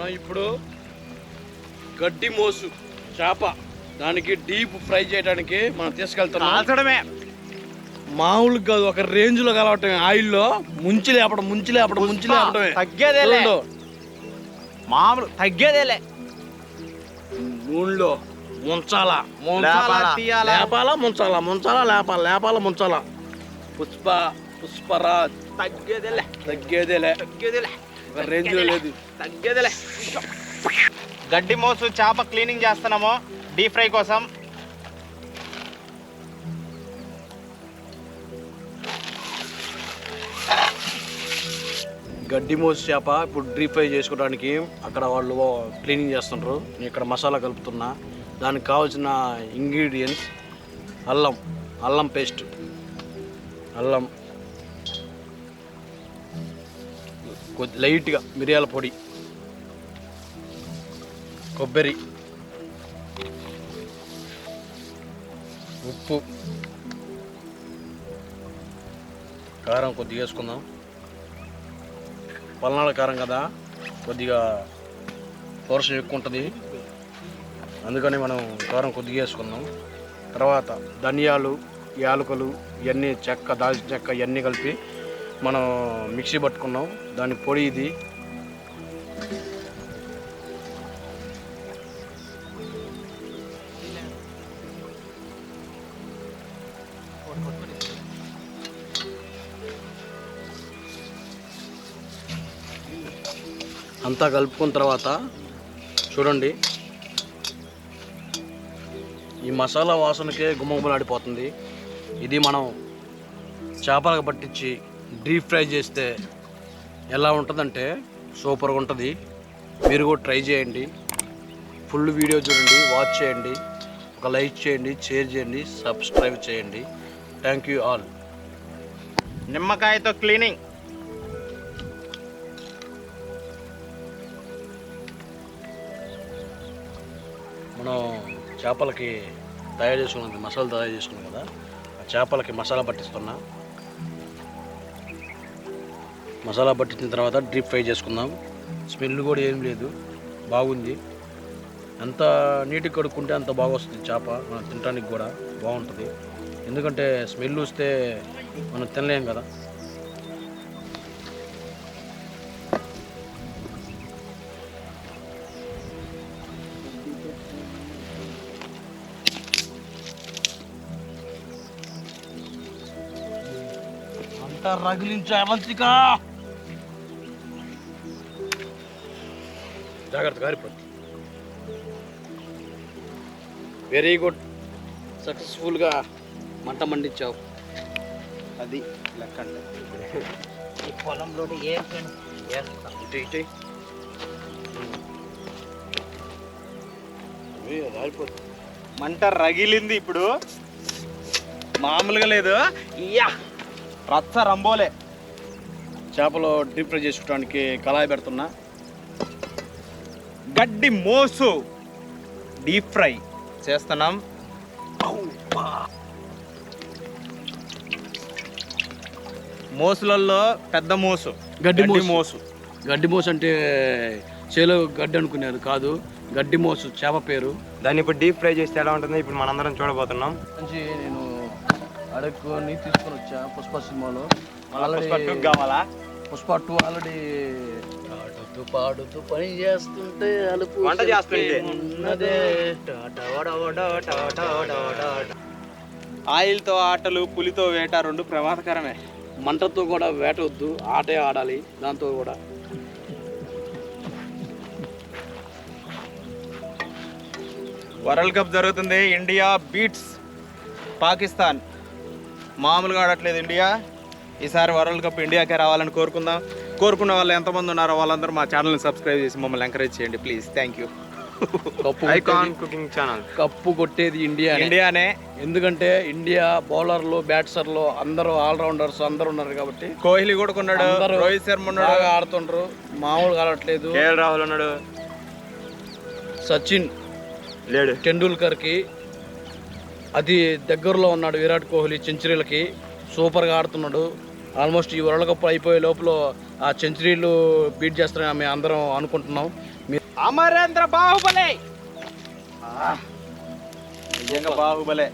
మనం ఇప్పుడు గడ్డి మోసు చేప దానికి డీప్ ఫ్రై చేయడానికి మనం తీసుకెళ్తున్నాం. మామూలుగా కాదు, ఒక రేంజ్ లో కలవటమే. ఆయిల్లో ముంచి లేపడమే తగ్గేదేలే, మామూలు తగ్గేదేలే. నూనెలో ముంచాలా ముంచాలా. పుష్పరాజ్ తగ్గేదేలే ఒక రేంజ్ లో లేదు. తగ్గేదేలే. గడ్డి మోసు చేప క్లీనింగ్ చేస్తున్నాము డీప్ ఫ్రై కోసం. గడ్డి మోసు చేప ఇప్పుడు డీప్ ఫ్రై చేసుకోవడానికి అక్కడ వాళ్ళు క్లీనింగ్ చేస్తుంటారు. నేను ఇక్కడ మసాలా కలుపుతున్నా. దానికి కావాల్సిన ఇంగ్రీడియంట్స్ అల్లం పేస్ట్, కొద్ది లైట్గా మిరియాల పొడి, కొబ్బరి, ఉప్పు, కారం కొద్దిగా వేసుకుందాం. పల్నాడు కారం కదా, కొద్దిగా పోర్షన్ ఎక్కువ ఉంటుంది, అందుకని మనం కారం కొద్దిగా వేసుకుందాం. తర్వాత ధనియాలు, యాలకులు ఇవన్నీ, చెక్క, దాల్చిన చెక్క ఇవన్నీ కలిపి మనం మిక్సీ పట్టుకున్నాం. దాని పొడి ఇది. అంతా కలుపుకున్న తర్వాత చూడండి, ఈ మసాలా వాసనకే గుమ్మగుమ్మలాడిపోతుంది. ఇది మనం చేపలకు పట్టించి డీప్ ఫ్రై చేస్తే ఎలా ఉంటుందంటే సూపర్గా ఉంటుంది. మీరు కూడా ట్రై చేయండి. ఫుల్ వీడియో చూడండి, వాచ్ చేయండి, ఒక లైక్ చేయండి, షేర్ చేయండి, సబ్స్క్రైబ్ చేయండి. Thank you all. నిమ్మకాయతో క్లీనింగ్. మనం చేపలకి తయారు చేసుకున్నది మసాలా తయారు చేసుకున్నాం కదా, ఆ చేపలకి మసాలా పట్టిస్తున్నా. మసాలా పట్టించిన తర్వాత డీప్ ఫ్రై చేసుకుందాం. స్మెల్ కూడా ఏం లేదు, బాగుంది. ఎంత నీట్గా కడుక్కుంటే అంత బాగా వస్తుంది చేప. మనం తినడానికి కూడా బాగుంటుంది. ఎందుకంటే స్మెల్ వస్తే మనం తినలేం కదా. అంతా రగిలించా అవంతికా, జాగ్రత్త కారిపోతుంది. వెరీ గుడ్, సక్సెస్ఫుల్గా మంట మండించావు. అది లెక్క అంటే ఈ పొలంలో ఏం రాలిపోతుంది. మంట రగిలింది ఇప్పుడు, మామూలుగా లేదు. ఇయ్యా రచ్చ రంబోలే. చేపలు డీప్ ఫ్రై చేసుకోవడానికి కళాయి పెడుతున్నా. గడ్డి మోసు డీప్ ఫ్రై చేస్తున్నాం. మోసులలో పెద్ద మోసు గడ్డి మోసు అంటే చేలో గడ్డి అనుకున్నారు, కాదు, గడ్డి మోసు చేప పేరు. దాన్ని ఇప్పుడు డీప్ ఫ్రై చేస్తే ఎలా ఉంటుందో ఇప్పుడు మనందరం చూడబోతున్నాం. మంచి నేను అడుక్కొని తీసుకొని వచ్చా పుష్ప సినిమాలో. కావాలా? పుష్ప 2 ఆల్రెడీ పాడుతూ పని చేస్తుంటే అలుపు వంట చేస్తుంటే ఆయిల్తో ఆటలు, పులితో వేట రెండు ప్రమాదకరమే. మంటతో కూడా వేట వద్దు, ఆటే ఆడాలి దాంతో కూడా. వరల్డ్ కప్ జరుగుతుంది. India beats Pakistan. మామూలుగా ఆడట్లేదు ఇండియా. ఈసారి వరల్డ్ కప్ ఇండియాకే రావాలని కోరుకున్న వాళ్ళు ఎంతమంది ఉన్నారో వాళ్ళందరూ మా ఛానల్ని సబ్స్క్రైబ్ చేసి మమ్మల్ని ఎంకరేజ్ చేయండి please. Thank you. Cooking channel. Cup కొట్టేది ఇండియానే. ఎందుకంటే ఇండియా బౌలర్లు, బ్యాట్సర్లు అందరూ ఆల్రౌండర్స్ అందరూ ఉన్నారు కాబట్టి. కోహ్లీ కూడా ఉన్నాడు, రోహిత్ శర్మ ఉన్నాడు, ఆడుతుండ్రు, మామూలుగా ఆడట్లేదు. కేఎల్ రాహుల్ ఉన్నాడు, సచిన్ లేడు, టెండూల్కర్కి అది దగ్గరలో ఉన్నాడు. విరాట్ కోహ్లీ సెంచరీలకి సూపర్గా ఆడుతున్నాడు. ఆల్మోస్ట్ ఈ వరల్డ్ కప్ అయిపోయే లోపల ఆ సెంచరీలు బీట్ చేస్తారని మేము అందరం అనుకుంటున్నాం. అమరేంద్ర బాహుబలి నిజంగా బాహుబలే.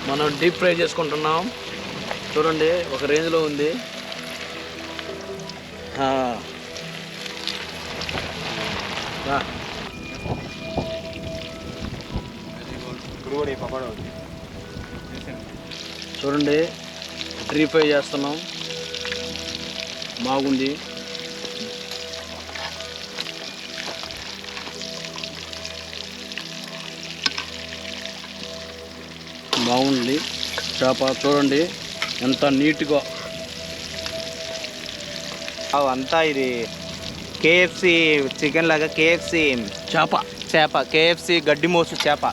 మనం డీప్ ఫ్రై చేసుకుంటున్నాం. చూడండి ఒక రేంజ్లో ఉంది. చూడండి డీప్ ఫ్రై చేస్తున్నాం. బాగుంది. బాగుంది చేప. చూడండి ఎంత నీట్గా. అంతా ఇది కేఎఫ్సి చికెన్ లాగా కేఎఫ్సి చేప కేఎఫ్సి గడ్డి మోసు చేప.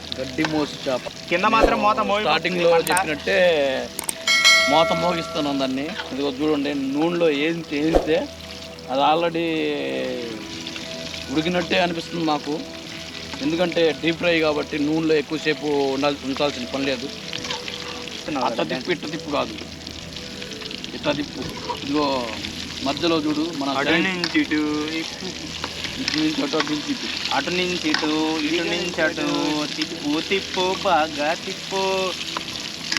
కింద మాత్రం మోత స్టార్టింగ్లో చెప్పినట్టే మోత మోగిస్తున్నాం దాన్ని. ఇదిగో చూడండి నూనెలో వేస్తే అది ఆల్రెడీ ఉడికినట్టే అనిపిస్తుంది నాకు. ఎందుకంటే డీప్ ఫ్రై కాబట్టి నూనెలో ఎక్కువసేపు ఉంచాల్సిన పని లేదు. అట్ట తిప్పు ఇట్ట తిప్పు కాదు, ఇట్ట తిప్పు. ఇదిగో మధ్యలో చూడు మన అటు నుంచి ఇటు తిప్పు బాగా తిప్పు.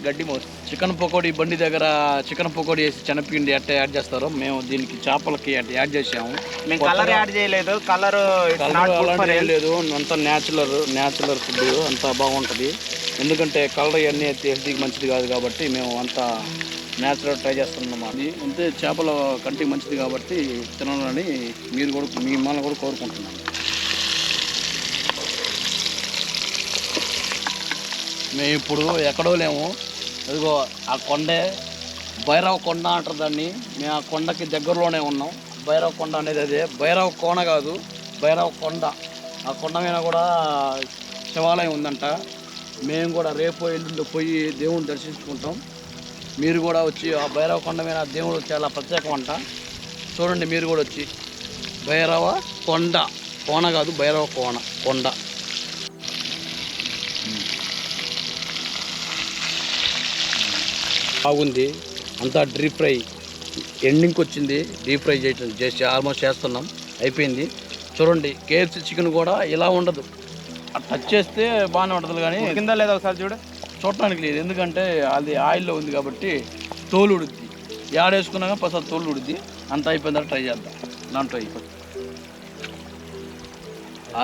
గడ్డి మోసు చికెన్ పకోడీ బండి దగ్గర చికెన్ పకోడీ వేసి శనగపిండి ఎట్ట యాడ్ చేస్తారో మేము దీనికి చేపలకి అట్ట యాడ్ చేసాము. మేము కలర్ యాడ్ చేయలేదు. కలర్ అలాంటి ఏం లేదు. అంతా న్యాచురల్ ఫుడ్ అంతా బాగుంటుంది. ఎందుకంటే కలర్ ఇవన్నీ హెల్తీకి మంచిది కాదు కాబట్టి మేము అంతా న్యాచురల్ ట్రై చేస్తున్నాం. అది అంతే చేపల కంటికి మంచిది కాబట్టి తినాలని మిమ్మల్ని కూడా కోరుకుంటున్నాను. మేము ఇప్పుడు ఎక్కడో లేము. అదిగో ఆ కొండే భైరవ కొండ అంటారు దాన్ని. మేము ఆ కొండకి దగ్గరలోనే ఉన్నాం. భైరవ కొండ అనేది అదే, భైరవ కోన కాదు, భైరవ కొండ. ఆ కొండ మీద కూడా శివాలయం ఉందంట. మేము కూడా రేపు ఎల్లుండి పోయి దేవుని దర్శించుకుంటాం. మీరు కూడా వచ్చి ఆ భైరవ కొండ మీద దేవుడు చాలా ప్రత్యేకం అంట. చూడండి మీరు కూడా వచ్చి. భైరవ కొండ, కోన కాదు భైరవ కొండ. బాగుంది. అంతా డీప్ ఫ్రై ఎండింగ్కి వచ్చింది. డీప్ ఫ్రై చేసి ఆల్మోస్ట్ చేస్తున్నాం, అయిపోయింది. చూడండి కేఎఫ్సి చికెన్ కూడా ఇలా ఉండదు. టచ్ చేస్తే బాగానే ఉంటుంది కానీ కింద లేదా ఒకసారి చూడు. చూడటానికి లేదు. ఎందుకంటే అది ఆయిల్లో ఉంది కాబట్టి తోలు ఉడుద్ది. యాడేసుకున్నాక ఫస్ట్ తోలు ఉడుద్ది. అంత అయిపోయిందా ట్రై చేద్దాం. దాంట్లో అయిపోతుంది.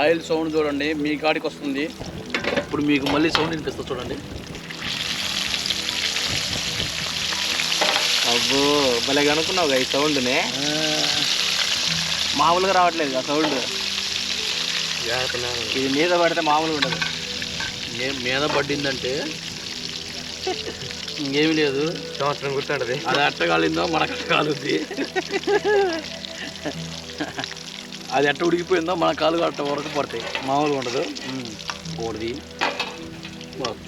ఆయిల్ సౌండ్ చూడండి మీ కాడికి వస్తుంది. ఇప్పుడు మీకు మళ్ళీ సౌండ్ వినిపిస్తుంది చూడండి. అబ్బో భలే కనుక్కున్నావు ఈ సౌండ్నే. మామూలుగా రావట్లేదు ఆ సౌండ్. ఇది మీద పడితే మామూలుగా ఉండదు. మీద పడిందంటే ఇంకేమీ లేదు. సంవత్సరం గుర్తుంటది. అది అట్ట కాలిందో మనకు కాలుద్ది. అది ఎట్ట ఉడికిపోయిందో మన కాలు అట్ట వరకు పడతాయి. మామూలుగా ఉండదు. కోడిది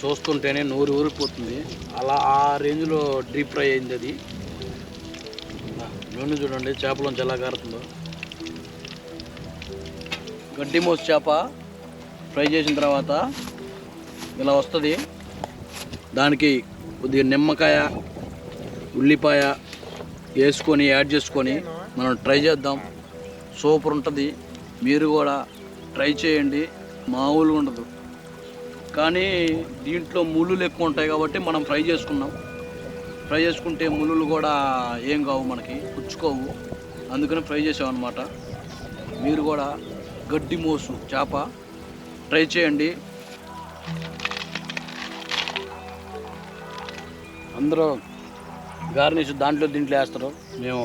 చూస్తుంటేనే నోరు ఊరిపోతుంది. అలా ఆ రేంజ్లో డీప్ ఫ్రై అయింది అది. నూనె చూడండి చేపలోంచి ఎలా కారుతుందో. గడ్డి మోసు చేప ఫ్రై చేసిన తర్వాత ఇలా వస్తుంది. దానికి కొద్దిగా నిమ్మకాయ, ఉల్లిపాయ వేసుకొని యాడ్ చేసుకొని మనం ట్రై చేద్దాం. సూపర్ ఉంటుంది. మీరు కూడా ట్రై చేయండి. మామూలుగా ఉండదు. కానీ దీంట్లో ముళ్ళులు ఎక్కువ ఉంటాయి కాబట్టి మనం ఫ్రై చేసుకున్నాం. ఫ్రై చేసుకుంటే ముళ్ళులు కూడా ఏం కావు, మనకి పుచ్చుకోవు. అందుకని ఫ్రై చేసామన్నమాట. మీరు కూడా గడ్డి మోసు చేప ట్రై చేయండి. అందరూ గార్నిష్ దీంట్లో వేస్తారు. మేము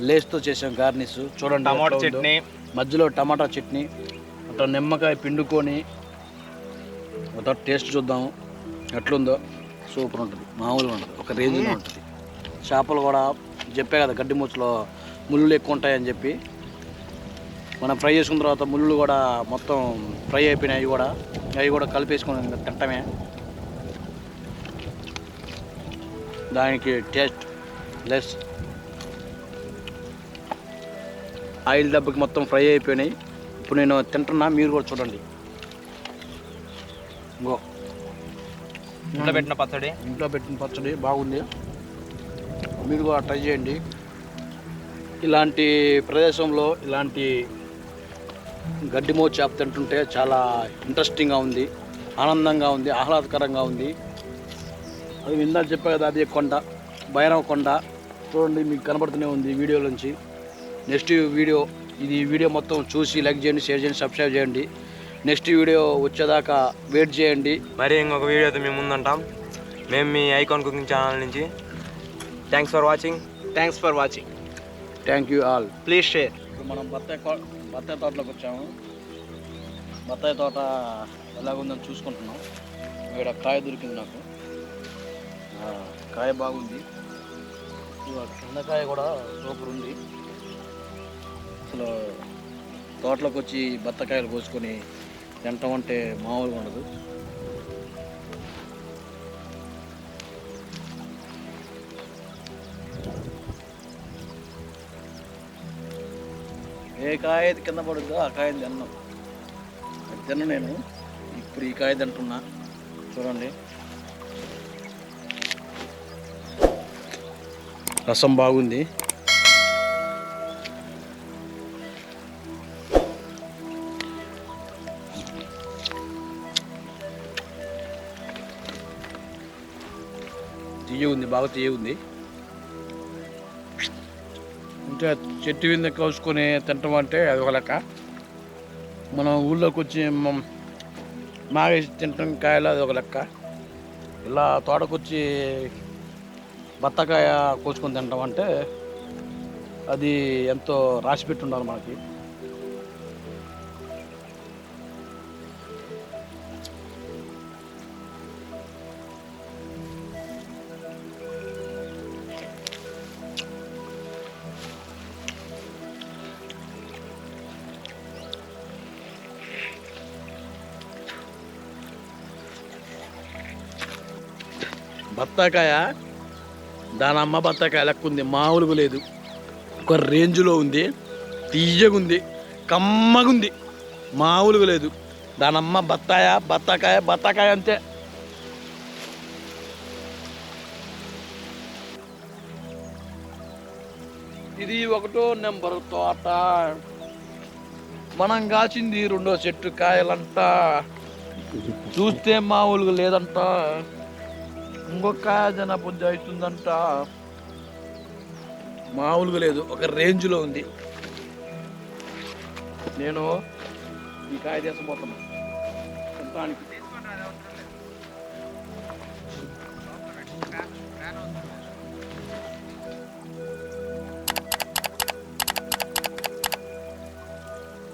లేస్తో చేసాం గార్నిష్. చూడండి టమాటా చట్నీ, మధ్యలో టమాటా చట్నీ, అట్లా నిమ్మకాయ పిండుకొని మొత్తం టేస్ట్ చూద్దాము ఎట్లుందో. సూపర్ ఉంటుంది. మామూలుగా ఉంటుంది. ఒక రేంజ్లో ఉంటుంది. చేపలు కూడా చెప్పే కదా గడ్డి మూచులో ముళ్ళు ఎక్కువ ఉంటాయని చెప్పి. మనం ఫ్రై చేసుకున్న తర్వాత ముళ్ళు కూడా మొత్తం ఫ్రై అయిపోయినాయి. అవి కూడా కలిపేసుకొని తింటమే. దానికి టేస్ట్ లెస్. ఆయిల్ దెబ్బకి మొత్తం ఫ్రై అయిపోయినాయి. ఇప్పుడు నేను తింటున్నా, మీరు కూడా చూడండి. ఇంకో ఇంట్లో పెట్టిన పచ్చడి బాగుంది. మీరు కూడా ట్రై చేయండి. ఇలాంటి ప్రదేశంలో ఇలాంటి గడ్డిమో చేప తింటుంటే చాలా ఇంట్రెస్టింగ్గా ఉంది, ఆనందంగా ఉంది, ఆహ్లాదకరంగా ఉంది. అది ఇందాక చెప్పా కదా, అది కొండ, భైరవ కొండ. చూడండి, మీకు కనబడుతూనే ఉంది వీడియో నుంచి. నెక్స్ట్ వీడియో మొత్తం చూసి లైక్ చేయండి, షేర్ చేయండి, సబ్స్క్రైబ్ చేయండి. నెక్స్ట్ వీడియో వచ్చేదాకా వెయిట్ చేయండి. మరి ఇంకొక వీడియోతో మేము ముందుంటాం. మేము మీ ఐకాన్ కుకింగ్ ఛానల్ నుంచి. Thanks for watching. Thank you all. Please share. ఇప్పుడు మనం బత్తాయి తోటలోకి వచ్చాము. బత్తాయి తోట ఎలాగుందని చూసుకుంటున్నాం. ఇక్కడ కాయ దొరికింది నాకు. కాయ బాగుంది. కిందకాయ కూడా సూపర్ ఉంది. అసలు తోటలోకి వచ్చి బత్తకాయలు కోసుకొని తినటం అంటే మామూలుగా ఉండదు. ఏ కాయ అయితే కింద పడుద్దో ఆ కాయని తిన్నాం. అది తిన్న నేను ఇప్పుడు ఈ కాయ తింటున్నా. చూడండి, రసం బాగుంది. తీయ ఉంది, బాగా తీయ ఉంది. అంటే చెట్టు మీద కోసుకొని తినటం అంటే అది ఒక లెక్క. మనం ఊళ్ళోకి వచ్చి మాగేసి తినటం కాయలు అది ఒక లెక్క. ఇలా తోటకొచ్చి బత్తకాయ కోసుకొని తినటం అంటే అది ఎంతో రాసిపెట్టి ఉండాలి మనకి. బత్తాకాయ దాని అమ్మ బత్తాకాయ లెక్క ఉంది, మామూలుగా లేదు. ఒక రేంజ్లో ఉంది, తీయగుంది, కమ్మగుంది, మామూలుగా లేదు. దాని అమ్మ బత్తాకాయ అంతే. ఇది 1వ నెంబర్ తోట. మనం కాచింది 2వ చెట్టు కాయలంట. చూస్తే మామూలుగా లేదంట. ఇంకొక కాయ జన పుంజ అవుతుందంట. మామూలుగా లేదు, ఒక రేంజ్లో ఉంది. నేను ఈ కాయ తీసుకుపోతున్నా తినడానికి.